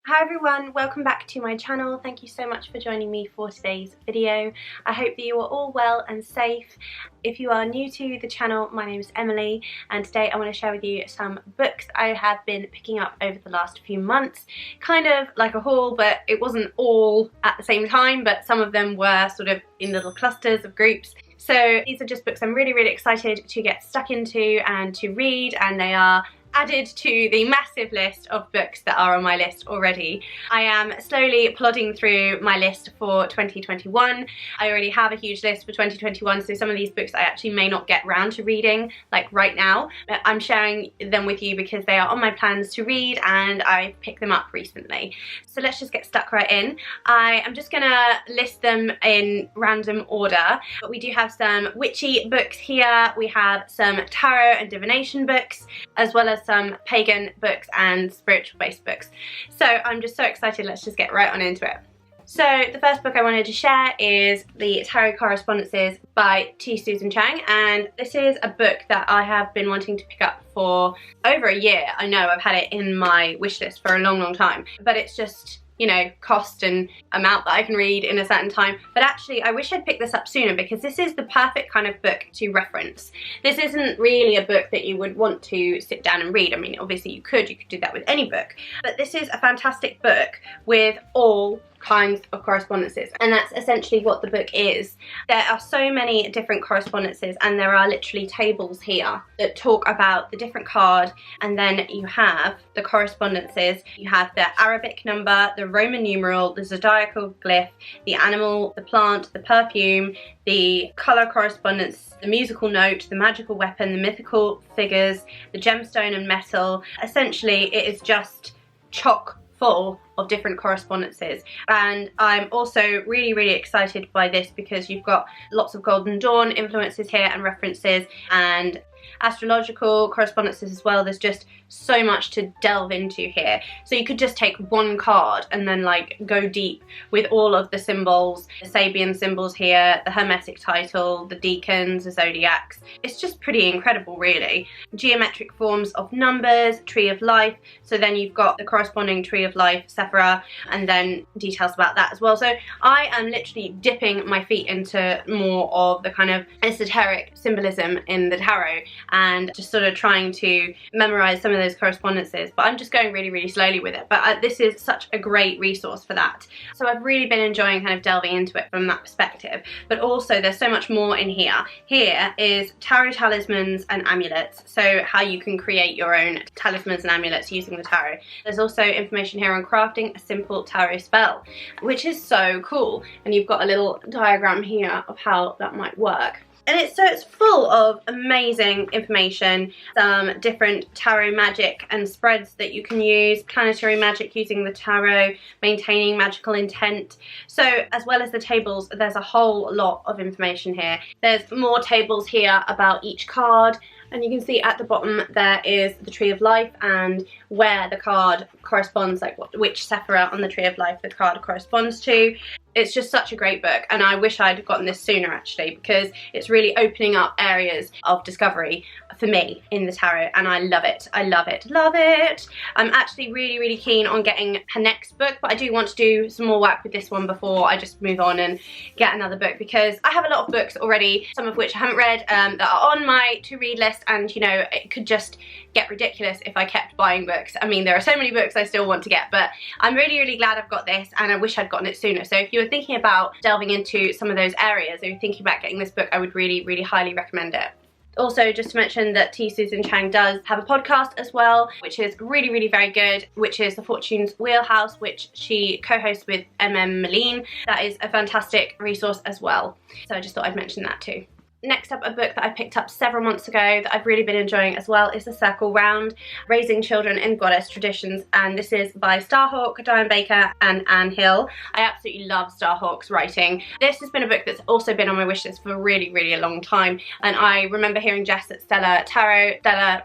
Hi everyone, welcome back to my channel. Thank you so much for joining me for today's video. I hope that you are all well and safe. If you are new to the channel, my name is Emily and today I want to share with you some books I have been picking up over the last few months. Kind of like a haul, but it wasn't all at the same time, but some of them were sort of in little clusters of groups. So these are just books I'm really excited to get stuck into and to read, and they are added to the massive list of books that are on my list already. I am slowly plodding through my list for 2021. I already have a huge list for 2021, so some of these books I actually may not get round to reading like right now. But I'm sharing them with you because they are on my plans to read and I picked them up recently. So let's just get stuck right in. I am just gonna list them in random order, but we do have some witchy books here. We have some tarot and divination books, as well as some pagan books and spiritual based books. So I'm just so excited, let's just get right on into it. So the first book I wanted to share is the Tarot Correspondences by T. Susan Chang, and this is a book that I have been wanting to pick up for over a year. I know I've had it in my wish list for a long time, but it's just, you know, cost and amount that I can read in a certain time. But actually I wish I'd picked this up sooner because this is the perfect kind of book to reference. This isn't really a book that you would want to sit down and read. I mean, obviously you could do that with any book, but this is a fantastic book with all kinds of correspondences, and that's essentially what the book is. There are so many different correspondences and there are literally tables here that talk about the different card, and then you have the correspondences. You have the Arabic number, the Roman numeral, the zodiacal glyph, the animal, the plant, the perfume, the colour correspondence, the musical note, the magical weapon, the mythical figures, the gemstone and metal. Essentially it is just chock full of different correspondences, and I'm also really excited by this because you've got lots of Golden Dawn influences here and references, and astrological correspondences as well. There's just so much to delve into here. So you could just take one card and then like go deep with all of the symbols, the Sabian symbols here, the Hermetic title, the deacons, the zodiacs. It's just pretty incredible really. Geometric forms of numbers, tree of life, so then you've got the corresponding tree of life, Sephira, and then details about that as well. So I am literally dipping my feet into more of the kind of esoteric symbolism in the tarot and just sort of trying to memorize some of those correspondences, but I'm just going really slowly with it. But this is such a great resource for that. So I've really been enjoying kind of delving into it from that perspective, but also there's so much more in here. Here is tarot talismans and amulets, so how you can create your own talismans and amulets using the tarot. There's also information here on crafting a simple tarot spell, which is so cool, and you've got a little diagram here of how that might work. And it's full of amazing information, some different tarot magic and spreads that you can use, planetary magic using the tarot, maintaining magical intent. So as well as the tables, there's a whole lot of information here. There's more tables here about each card, and you can see at the bottom there is the tree of life and where the card corresponds, like which Sephira on the tree of life the card corresponds to. It's just such a great book, and I wish I'd gotten this sooner actually, because it's really opening up areas of discovery for me in the tarot, and I love it. I love it. I'm actually really keen on getting her next book, but I do want to do some more work with this one before I just move on and get another book, because I have a lot of books already, some of which I haven't read, that are on my to-read list, and you know, it could just get ridiculous if I kept buying books. I mean, there are so many books I still want to get, but I'm really glad I've got this, and I wish I'd gotten it sooner. So if you were thinking about delving into some of those areas, or you're thinking about getting this book, I would really highly recommend it. Also, just to mention that T. Susan Chang does have a podcast as well, which is really very good, which is The Fortune's Wheelhouse, which she co-hosts with Emily. That is a fantastic resource as well. So I just thought I'd mention that too. Next up, a book that I picked up several months ago that I've really been enjoying as well is The Circle Round, Raising Children in Goddess Traditions, and this is by Starhawk, Diane Baker and Anne Hill. I absolutely love Starhawk's writing. This has been a book that's also been on my wishlist for really a long time, and I remember hearing Jess at Stella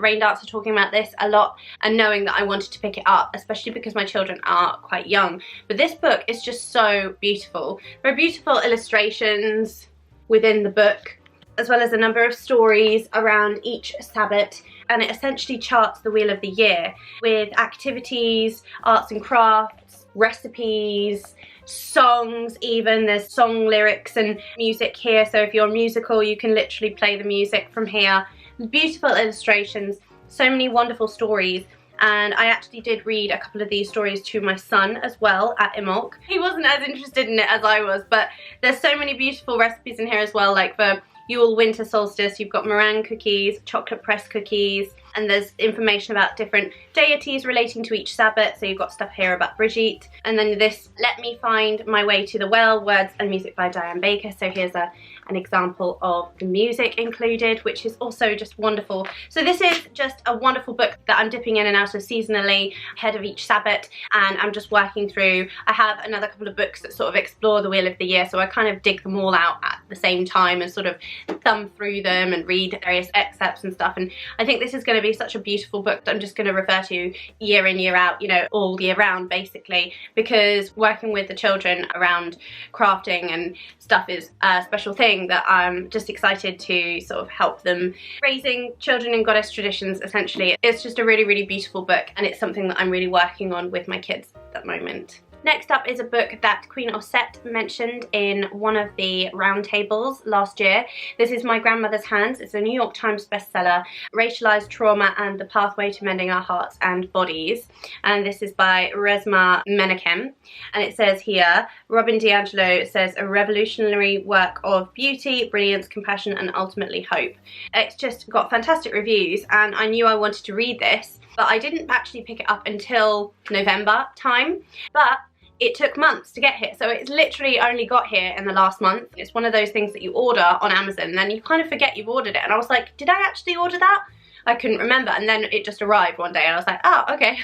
Rain Dancer talking about this a lot, and knowing that I wanted to pick it up, especially because my children are quite young. But this book is just so beautiful. There are beautiful illustrations within the book, as well as a number of stories around each Sabbath, and it essentially charts the wheel of the year with activities, arts and crafts, recipes, songs even. There's song lyrics and music here, so if you're musical you can literally play the music from here. Beautiful illustrations, so many wonderful stories. And I actually did read a couple of these stories to my son as well at EMOLC. He wasn't as interested in it as I was, but there's so many beautiful recipes in here as well, like for Yule winter solstice you've got meringue cookies, chocolate press cookies, and there's information about different deities relating to each Sabbath. So you've got stuff here about Brigitte, and then this Let Me Find My Way to the Well, words and music by Diane Baker. So here's an example of the music included, which is also just wonderful. So this is just a wonderful book that I'm dipping in and out of seasonally ahead of each Sabbath, and I'm just working through. I have another couple of books that sort of explore the wheel of the year, so I kind of dig them all out at the same time and sort of thumb through them and read various excerpts and stuff. And I think this is going to be such a beautiful book that I'm just going to refer to year in, year out, you know, all year round basically, because working with the children around crafting and stuff is a special thing that I'm just excited to sort of help them. Raising children in goddess traditions, essentially. It's just a really, really beautiful book, and it's something that I'm really working on with my kids at the moment. Next up is a book that Queen Osset mentioned in one of the roundtables last year. This is My Grandmother's Hands. It's a New York Times bestseller, Racialized Trauma and the Pathway to Mending Our Hearts and Bodies. And this is by Resmaa Menakem. And it says here, Robin DiAngelo says, a revolutionary work of beauty, brilliance, compassion, and ultimately hope. It's just got fantastic reviews, and I knew I wanted to read this, but I didn't actually pick it up until November time. But it took months to get here, so it's literally only got here in the last month. It's one of those things that you order on Amazon and then you kind of forget you've ordered it, and I was like, did I actually order that? I couldn't remember, and then it just arrived one day and I was like, oh, okay.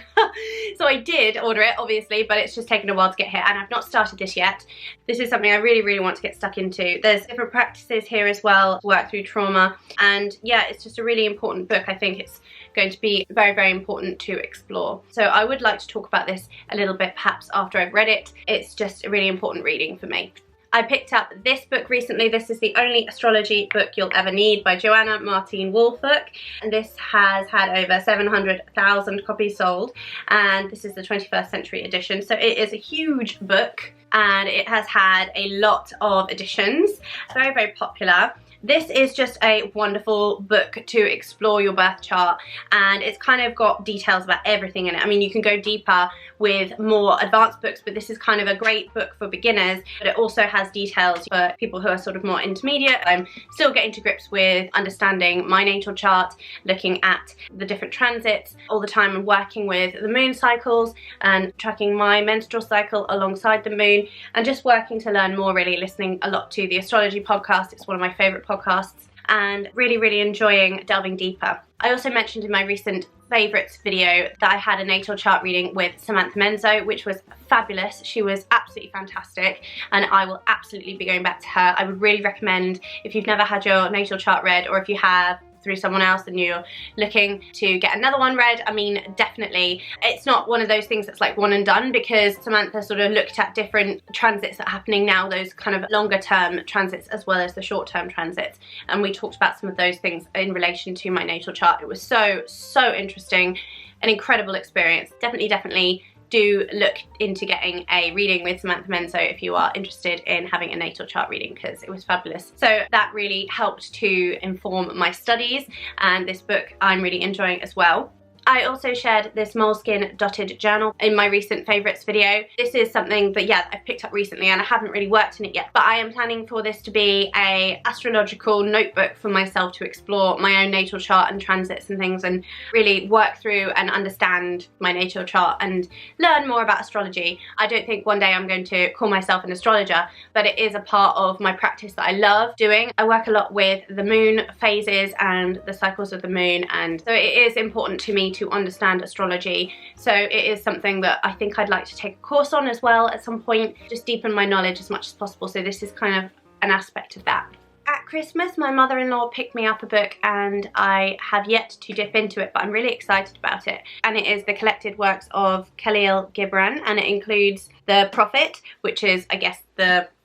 So I did order it, obviously, but it's just taken a while to get here, and I've not started this yet. This is something I really, really want to get stuck into. There's different practices here as well, work through trauma, and yeah, it's just a really important book. I think it's going to be very, very important to explore. So I would like to talk about this a little bit perhaps after I've read it. It's just a really important reading for me. I picked up this book recently. This is The Only Astrology Book You'll Ever Need by Joanna Martine Wolfhoek, and this has had over 700,000 copies sold, and this is the 21st century edition, so it is a huge book and it has had a lot of editions. Very, very popular. This is just a wonderful book to explore your birth chart, and it's kind of got details about everything in it. I mean, you can go deeper with more advanced books, but this is kind of a great book for beginners, but it also has details for people who are sort of more intermediate. I'm still getting to grips with understanding my natal chart, looking at the different transits all the time, and working with the moon cycles and tracking my menstrual cycle alongside the moon, and just working to learn more, really listening a lot to the Astrology podcast. It's one of my favourite podcasts, and really, really enjoying delving deeper. I also mentioned in my recent favourites video that I had a natal chart reading with Samantha Menzo, which was fabulous. She was absolutely fantastic, and I will absolutely be going back to her. I would really recommend, if you've never had your natal chart read, or if you have through someone else and you're looking to get another one read, I mean, definitely. It's not one of those things that's like one and done, because Samantha sort of looked at different transits that are happening now, those kind of longer term transits as well as the short term transits, and we talked about some of those things in relation to my natal chart. It was so interesting, an incredible experience. Definitely do look into getting a reading with Samantha Menzo if you are interested in having a natal chart reading, because it was fabulous. So that really helped to inform my studies, and this book I'm really enjoying as well. I also shared this Moleskine dotted journal in my recent favourites video. This is something that, yeah, I've picked up recently, and I haven't really worked in it yet, but I am planning for this to be a astrological notebook for myself to explore my own natal chart and transits and things, and really work through and understand my natal chart and learn more about astrology. I don't think one day I'm going to call myself an astrologer, but it is a part of my practice that I love doing. I work a lot with the moon phases and the cycles of the moon, and so it is important to me to understand astrology. So it is something that I think I'd like to take a course on as well at some point, just deepen my knowledge as much as possible. So this is kind of an aspect of that. At Christmas, my mother-in-law picked me up a book, and I have yet to dip into it, but I'm really excited about it. And it is the collected works of Khalil Gibran, and it includes The Prophet, which is, I guess,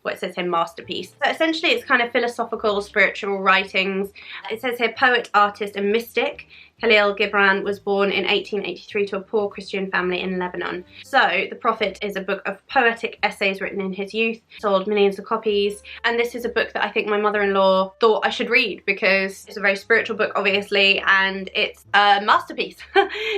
what it says here, masterpiece. So essentially it's kind of philosophical, spiritual writings. It says here, poet, artist and mystic, Khalil Gibran was born in 1883 to a poor Christian family in Lebanon. So The Prophet is a book of poetic essays written in his youth, sold millions of copies, and this is a book that I think my mother-in-law thought I should read because it's a very spiritual book, obviously, and it's a masterpiece.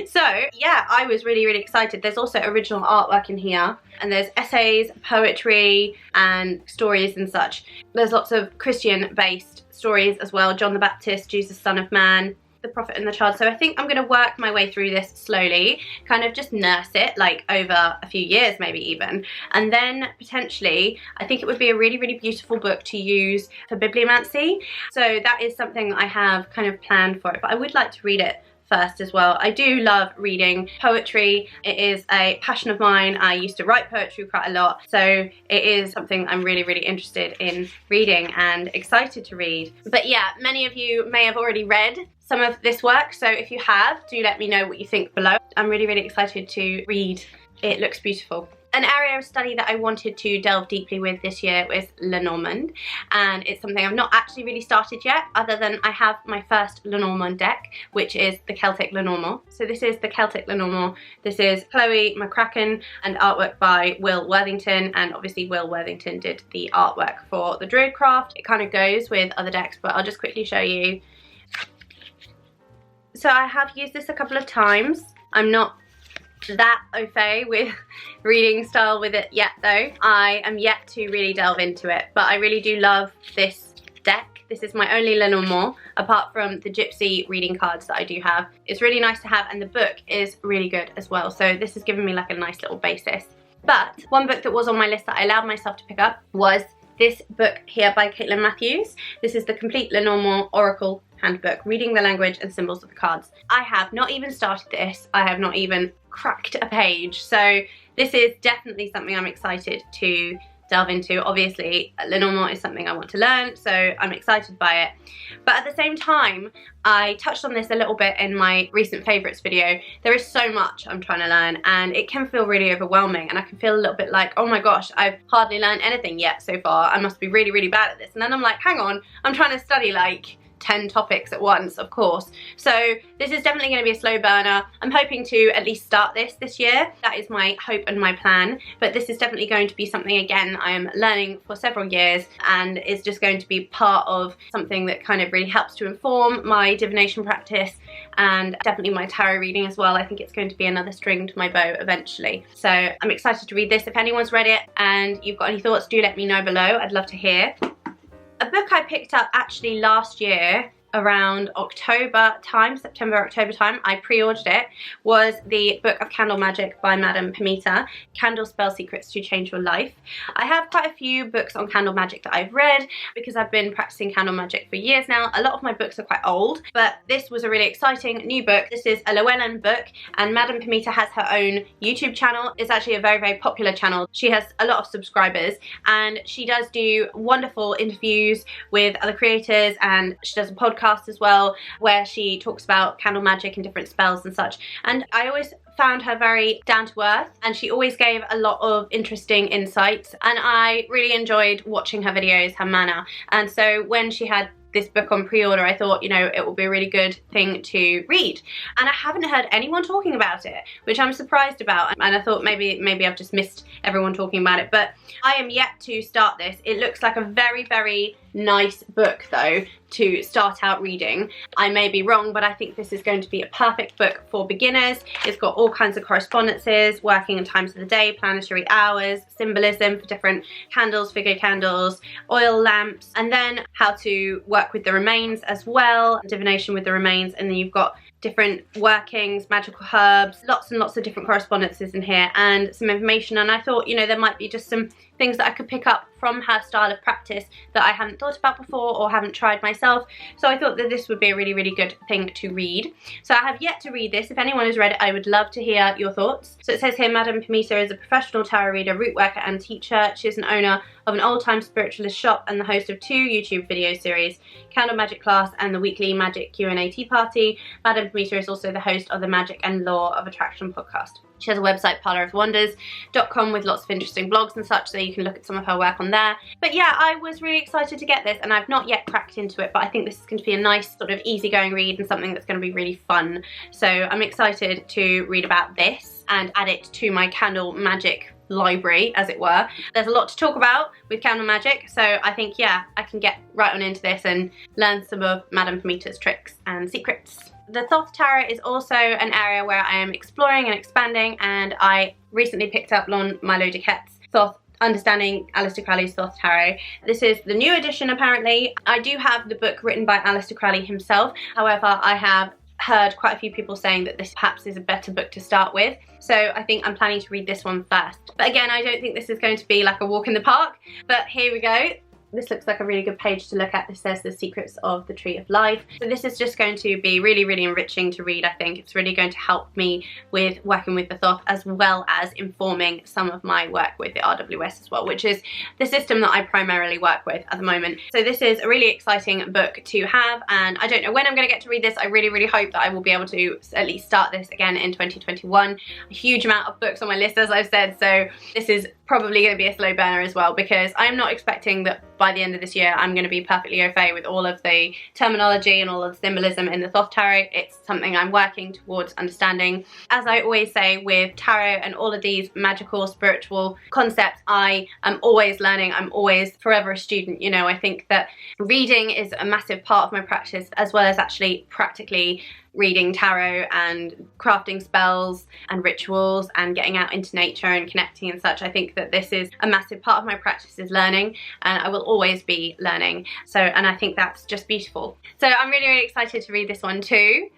So yeah, I was really excited. There's also original artwork in here, and there's essays, poetry, and stories and such. There's lots of Christian-based stories as well. John the Baptist, Jesus, Son of Man, The Prophet and the Child. So I think I'm going to work my way through this slowly, kind of just nurse it like over a few years maybe even, and then potentially I think it would be a really beautiful book to use for bibliomancy. So that is something I have kind of planned for it, but I would like to read it first as well. I do love reading poetry. It is a passion of mine. I used to write poetry quite a lot, so it is something I'm really interested in reading and excited to read. But yeah, many of you may have already read some of this work, so if you have, do let me know what you think below. I'm really excited to read. It looks beautiful. An area of study that I wanted to delve deeply with this year was Lenormand, and it's something I've not actually really started yet, other than I have my first Lenormand deck, which is the Celtic Lenormand. So this is the Celtic Lenormand. This is Chloe McCracken and artwork by Will Worthington, and obviously Will Worthington did the artwork for the Druidcraft. It kind of goes with other decks, but I'll just quickly show you. So I have used this a couple of times. I'm not that au fait with reading style with it yet though. I am yet to really delve into it, but I really do love this deck. This is my only Lenormand apart from the Gypsy reading cards that I do have. It's really nice to have, and the book is really good as well, so this has given me like a nice little basis. But one book that was on my list that I allowed myself to pick up was this book here by Caitlin Matthews. This is the Complete Lenormand Oracle Handbook, Reading the Language and Symbols of the Cards. I have not even started this. I have not even cracked a page, so this is definitely something I'm excited to delve into. Obviously Lenormand is something I want to learn, so I'm excited by it, but at the same time I touched on this a little bit in my recent favourites video. There is so much I'm trying to learn, and it can feel really overwhelming, and I can feel a little bit like, oh my gosh, I've hardly learned anything yet so far, I must be really bad at this. And then I'm like, hang on, I'm trying to study like 10 topics at once, of course. So this is definitely going to be a slow burner. I'm hoping to at least start this year. That is my hope and my plan, but this is definitely going to be something, again, I am learning for several years, and is just going to be part of something that kind of really helps to inform my divination practice, and definitely my tarot reading as well. I think it's going to be another string to my bow eventually. So I'm excited to read this. If anyone's read it and you've got any thoughts, do let me know below. I'd love to hear. A book I picked up actually last year around October time, September, October time, I pre-ordered it, was the book of Candle Magic by Madame Pamita, Candle Spell Secrets to Change Your Life. I have quite a few books on candle magic that I've read because I've been practicing candle magic for years now. A lot of my books are quite old, but this was a really exciting new book. This is a Llewellyn book, and Madame Pamita has her own YouTube channel. It's actually a very popular channel. She has a lot of subscribers, and she does do wonderful interviews with other creators, and she does a podcast as well where she talks about candle magic and different spells and such, and I always found her very down to earth, and she always gave a lot of interesting insights, and I really enjoyed watching her videos, her manner. And so when she had this book on pre-order, I thought, you know, it will be a really good thing to read, and I haven't heard anyone talking about it, which I'm surprised about, and I thought maybe I've just missed everyone talking about it, but I am yet to start this. It looks like a very nice book though to start out reading. I may be wrong, but I think this is going to be a perfect book for beginners. It's got all kinds of correspondences, working in times of the day, planetary hours, symbolism for different candles, figure candles, oil lamps, and then how to work with the remains as well, divination with the remains, and then you've got different workings, magical herbs, lots and lots of different correspondences in here, and some information. And I thought, you know, there might be just some things that I could pick up from her style of practice that I haven't thought about before or haven't tried myself. So I thought that this would be a really good thing to read. So I have yet to read this. If anyone has read it, I would love to hear your thoughts. So it says here, Madame Pamita is a professional tarot reader, root worker and teacher. She is an owner of an old-time spiritualist shop and the host of 2 YouTube video series, Candle Magic Class and the weekly Magic Q&A Tea Party. Madame Pamita is also the host of the Magic and Law of Attraction podcast. She has a website, parlorofwonders.com, with lots of interesting blogs and such, so you can look at some of her work on there. But yeah, I was really excited to get this, and I've not yet cracked into it, but I think this is going to be a nice sort of easygoing read and something that's going to be really fun. So I'm excited to read about this and add it to my candle magic library, as it were. There's a lot to talk about with candle magic, so I think, yeah, I can get right on into this and learn some of Madame Pamita's tricks and secrets. The Thoth Tarot is also an area where I am exploring and expanding, and I recently picked up Lon Milo Duquette's Thoth Understanding Aleister Crowley's Thoth Tarot. This is the new edition apparently. I do have the book written by Aleister Crowley himself, however I have heard quite a few people saying that this perhaps is a better book to start with, so I think I'm planning to read this one first. But again, I don't think this is going to be like a walk in the park, but here we go. This looks like a really good page to look at. This says the secrets of the tree of life. So this is just going to be really, really enriching to read, I think. It's really going to help me with working with the Thoth, as well as informing some of my work with the RWS as well, which is the system that I primarily work with at the moment. So this is a really exciting book to have, and I don't know when I'm going to get to read this. I really, really hope that I will be able to at least start this again in 2021. A huge amount of books on my list, as I've said, so this is probably going to be a slow burner as well, because I'm not expecting that by the end of this year I'm going to be perfectly au fait with all of the terminology and all of the symbolism in the Thoth Tarot. It's something I'm working towards understanding. As I always say with tarot and all of these magical, spiritual concepts, I am always learning. I'm always forever a student, you know. I think that reading is a massive part of my practice, as well as actually practically reading tarot and crafting spells and rituals and getting out into nature and connecting and such. I think that this is a massive part of my practice, is learning, and I will always be learning. So, and I think that's just beautiful. So I'm really, really excited to read this one too.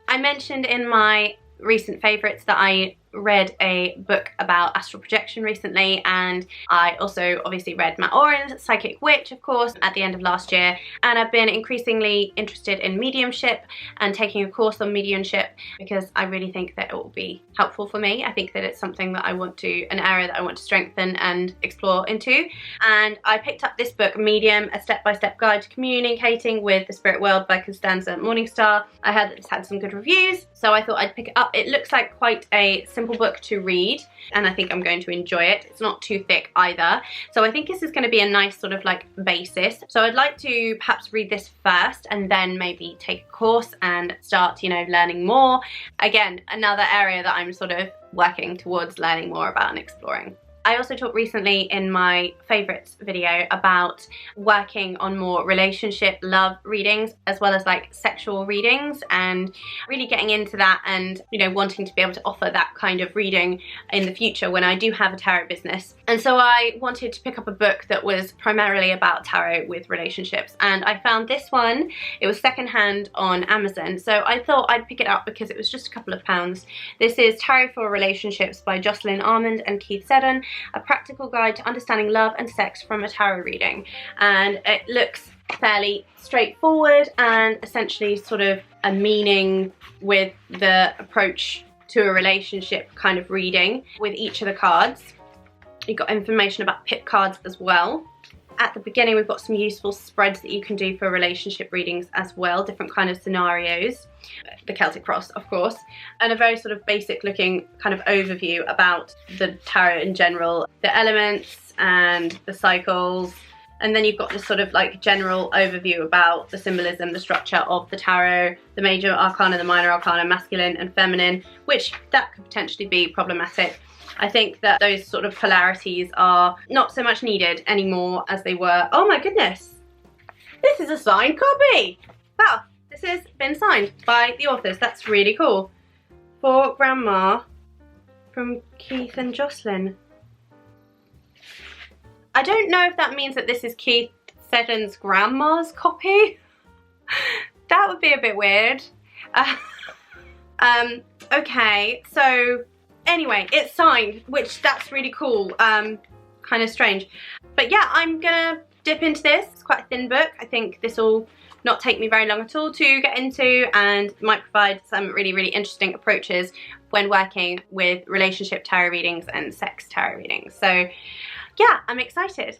I mentioned in my recent favourites that I read a book about astral projection recently, and I also obviously read Matt Oren's Psychic Witch, of course, at the end of last year, and I've been increasingly interested in mediumship and taking a course on mediumship, because I really think that it will be helpful for me. I think that it's something that I want to, an area that I want to strengthen and explore into, and I picked up this book, Medium, A Step-by-Step Guide to Communicating with the Spirit World by Constanza Morningstar. I heard that this had some good reviews, so I thought I'd pick it up. It looks like quite a simple book to read, and I think I'm going to enjoy it. It's not too thick either, so I think this is going to be a nice sort of like basis. So I'd like to perhaps read this first and then maybe take a course and start, you know, learning more. Again, another area that I'm sort of working towards learning more about and exploring. I also talked recently in my favourites video about working on more relationship, love readings, as well as like sexual readings, and really getting into that and, you know, wanting to be able to offer that kind of reading in the future when I do have a tarot business. And so I wanted to pick up a book that was primarily about tarot with relationships, and I found this one. It was secondhand on Amazon, so I thought I'd pick it up because it was just a couple of pounds. This is Tarot for Relationships by Jocelyn Armand and Keith Seddon. A practical guide to understanding love and sex from a tarot reading, and it looks fairly straightforward and essentially sort of a meaning with the approach to a relationship kind of reading with each of the cards. You've got information about pip cards as well. At the beginning we've got some useful spreads that you can do for relationship readings as well, different kind of scenarios, the Celtic cross of course, and a very sort of basic looking kind of overview about the tarot in general, the elements and the cycles, and then you've got this sort of like general overview about the symbolism, the structure of the tarot, the major arcana, the minor arcana, masculine and feminine, which that could potentially be problematic. I think that those sort of polarities are not so much needed anymore as they were. Oh my goodness, this is a signed copy. Wow, this has been signed by the authors. That's really cool. For Grandma from Keith and Jocelyn. I don't know if that means that this is Keith Seddon's grandma's copy. That would be a bit weird. Okay, so anyway, it's signed, which that's really cool. Kind of strange. But yeah, I'm gonna dip into this. It's quite a thin book. I think this will not take me very long at all to get into, and might provide some really, really interesting approaches when working with relationship tarot readings and sex tarot readings. So yeah, I'm excited.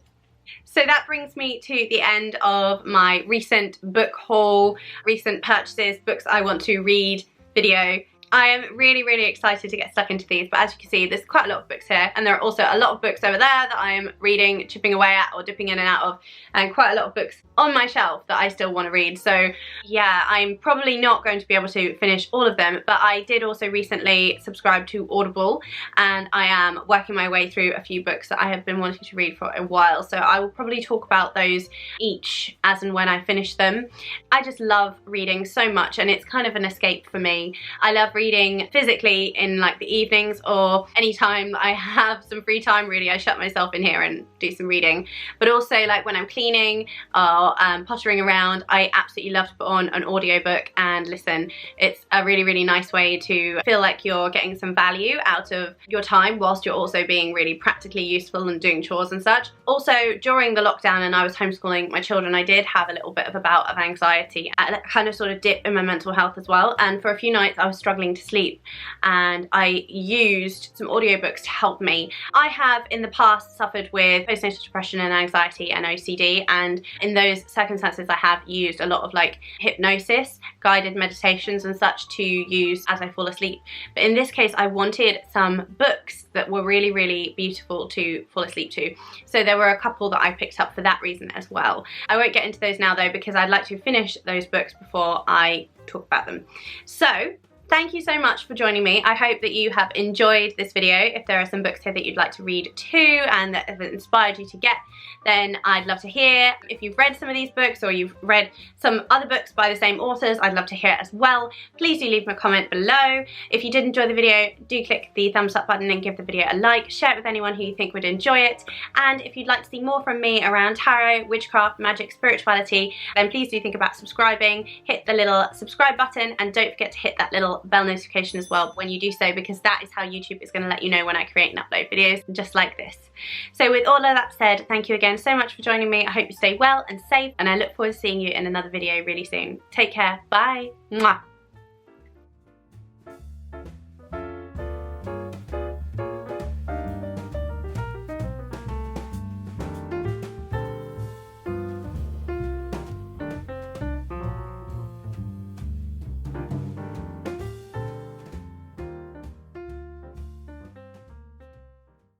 So that brings me to the end of my recent book haul, recent purchases, books I want to read video. I am really, really excited to get stuck into these, but as you can see, there's quite a lot of books here, and there are also a lot of books over there that I am reading, chipping away at, or dipping in and out of, and quite a lot of books on my shelf that I still want to read. So yeah, I'm probably not going to be able to finish all of them, but I did also recently subscribe to Audible, and I am working my way through a few books that I have been wanting to read for a while, so I will probably talk about those each as and when I finish them. I just love reading so much, and it's kind of an escape for me. I love reading physically in like the evenings, or anytime I have some free time, really. I shut myself in here and do some reading, but also like when I'm cleaning or pottering around, I absolutely love to put on an audiobook and listen. It's a really, really nice way to feel like you're getting some value out of your time whilst you're also being really practically useful and doing chores and such. Also, during the lockdown and I was homeschooling my children, I did have a little bit of a bout of anxiety and a kind of sort of dip in my mental health as well, and for a few nights I was struggling to sleep, and I used some audiobooks to help me. I have in the past suffered with postnatal depression and anxiety and OCD, and in those circumstances I have used a lot of like hypnosis, guided meditations and such to use as I fall asleep. But in this case I wanted some books that were really, really beautiful to fall asleep to. So there were a couple that I picked up for that reason as well. I won't get into those now though, because I'd like to finish those books before I talk about them. So thank you so much for joining me. I hope that you have enjoyed this video. If there are some books here that you'd like to read too and that have inspired you to get, then I'd love to hear. If you've read some of these books or you've read some other books by the same authors, I'd love to hear it as well. Please do leave me a comment below. If you did enjoy the video, do click the thumbs up button and give the video a like. Share it with anyone who you think would enjoy it. And if you'd like to see more from me around tarot, witchcraft, magic, spirituality, then please do think about subscribing. Hit the little subscribe button and don't forget to hit that little bell notification as well when you do so, because that is how YouTube is going to let you know when I create and upload videos just like this. So with all of that said, thank you again so much for joining me. I hope you stay well and safe, and I look forward to seeing you in another video really soon. Take care. Bye. Mwah.